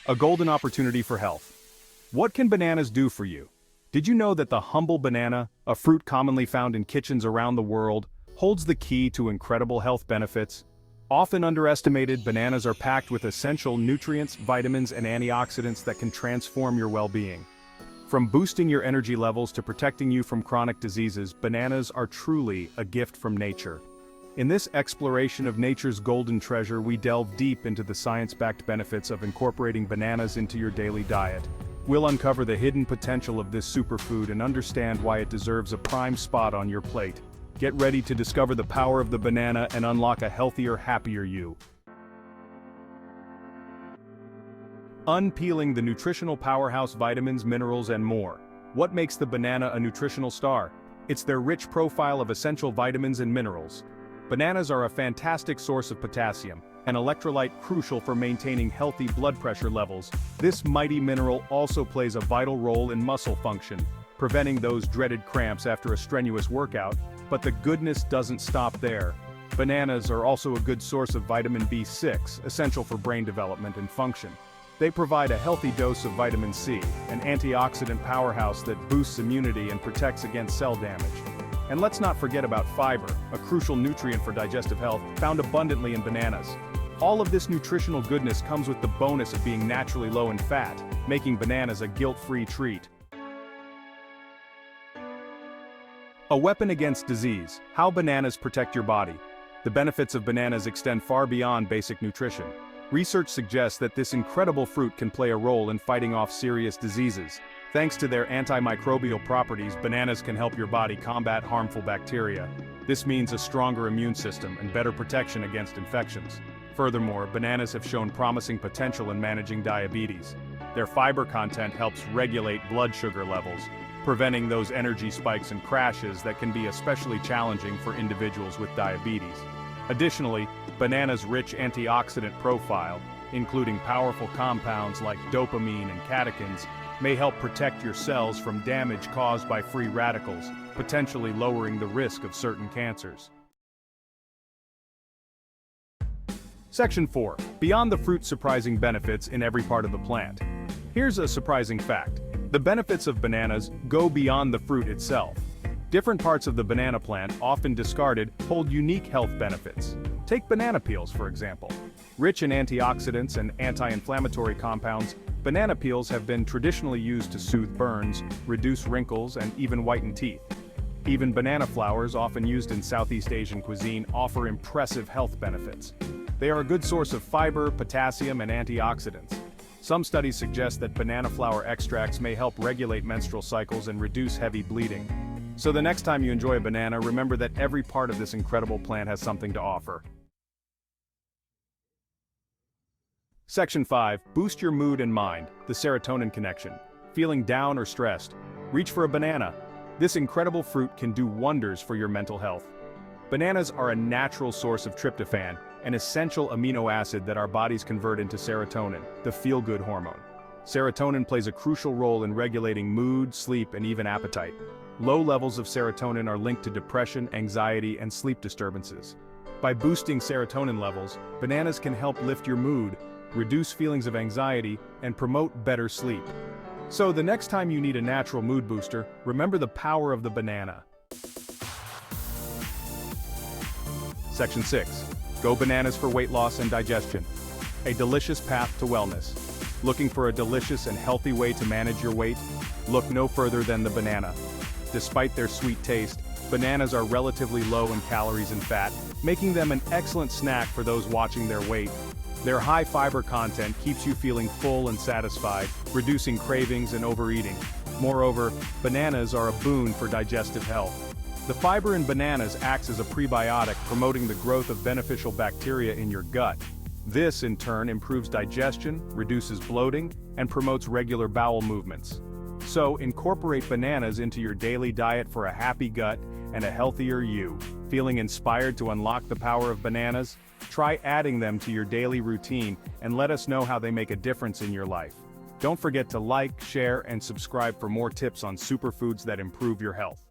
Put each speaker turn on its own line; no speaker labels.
A golden opportunity for health. What can bananas do for you? Did you know that the humble banana, a fruit commonly found in kitchens around the world, holds the key to incredible health benefits? Often underestimated, bananas are packed with essential nutrients, vitamins, and antioxidants that can transform your well-being. From boosting your energy levels to protecting you from chronic diseases, bananas are truly a gift from nature. In this exploration of nature's golden treasure, we delve deep into the science-backed benefits of incorporating bananas into your daily diet. We'll uncover the hidden potential of this superfood and understand why it deserves a prime spot on your plate. Get ready to discover the power of the banana and unlock a healthier, happier you. Unpeeling the nutritional powerhouse vitamins, minerals, and more. What makes the banana a nutritional star? It's their rich profile of essential vitamins and minerals. Bananas are a fantastic source of potassium, an electrolyte crucial for maintaining healthy blood pressure levels. This mighty mineral also plays a vital role in muscle function, preventing those dreaded cramps after a strenuous workout. But the goodness doesn't stop there. Bananas are also a good source of vitamin B6, essential for brain development and function. They provide a healthy dose of vitamin C, an antioxidant powerhouse that boosts immunity and protects against cell damage. And let's not forget about fiber, a crucial nutrient for digestive health, found abundantly in bananas. All of this nutritional goodness comes with the bonus of being naturally low in fat, making bananas a guilt-free treat. A weapon against disease. How bananas protect your body. The benefits of bananas extend far beyond basic nutrition. Research suggests that this incredible fruit can play a role in fighting off serious diseases. Thanks to their antimicrobial properties, bananas can help your body combat harmful bacteria. This means a stronger immune system and better protection against infections. Furthermore, bananas have shown promising potential in managing diabetes. Their fiber content helps regulate blood sugar levels, preventing those energy spikes and crashes that can be especially challenging for individuals with diabetes. Additionally, bananas' rich antioxidant profile, including powerful compounds like dopamine and catechins, may help protect your cells from damage caused by free radicals, potentially lowering the risk of certain cancers. Section 4. Beyond the fruit's surprising benefits in every part of the plant. Here's a surprising fact. The benefits of bananas go beyond the fruit itself. Different parts of the banana plant, often discarded, hold unique health benefits. Take banana peels, for example. Rich in antioxidants and anti-inflammatory compounds, banana peels have been traditionally used to soothe burns, reduce wrinkles, and even whiten teeth. Even banana flowers, often used in Southeast Asian cuisine, offer impressive health benefits. They are a good source of fiber, potassium, and antioxidants. Some studies suggest that banana flower extracts may help regulate menstrual cycles and reduce heavy bleeding. So the next time you enjoy a banana, remember that every part of this incredible plant has something to offer. Section 5. Boost your mood and mind. The serotonin connection. Feeling down or stressed? Reach for a banana. This incredible fruit can do wonders for your mental health. Bananas are a natural source of tryptophan, an essential amino acid that our bodies convert into serotonin, the feel-good hormone. Serotonin plays a crucial role in regulating mood, sleep, and even appetite. Low levels of serotonin are linked to depression, anxiety, and sleep disturbances. By boosting serotonin levels, bananas can help lift your mood, reduce feelings of anxiety, and promote better sleep. So the next time you need a natural mood booster, remember the power of the banana. Section 6. Go bananas for weight loss and digestion. A delicious path to wellness. Looking for a delicious and healthy way to manage your weight? Look no further than the banana. Despite their sweet taste, bananas are relatively low in calories and fat, making them an excellent snack for those watching their weight. Their high fiber content keeps you feeling full and satisfied, reducing cravings and overeating. Moreover, bananas are a boon for digestive health. The fiber in bananas acts as a prebiotic, promoting the growth of beneficial bacteria in your gut. This, in turn, improves digestion, reduces bloating, and promotes regular bowel movements. So, incorporate bananas into your daily diet for a happy gut and a healthier you. Feeling inspired to unlock the power of bananas? Try adding them to your daily routine and let us know how they make a difference in your life. Don't forget to like, share, and subscribe for more tips on superfoods that improve your health.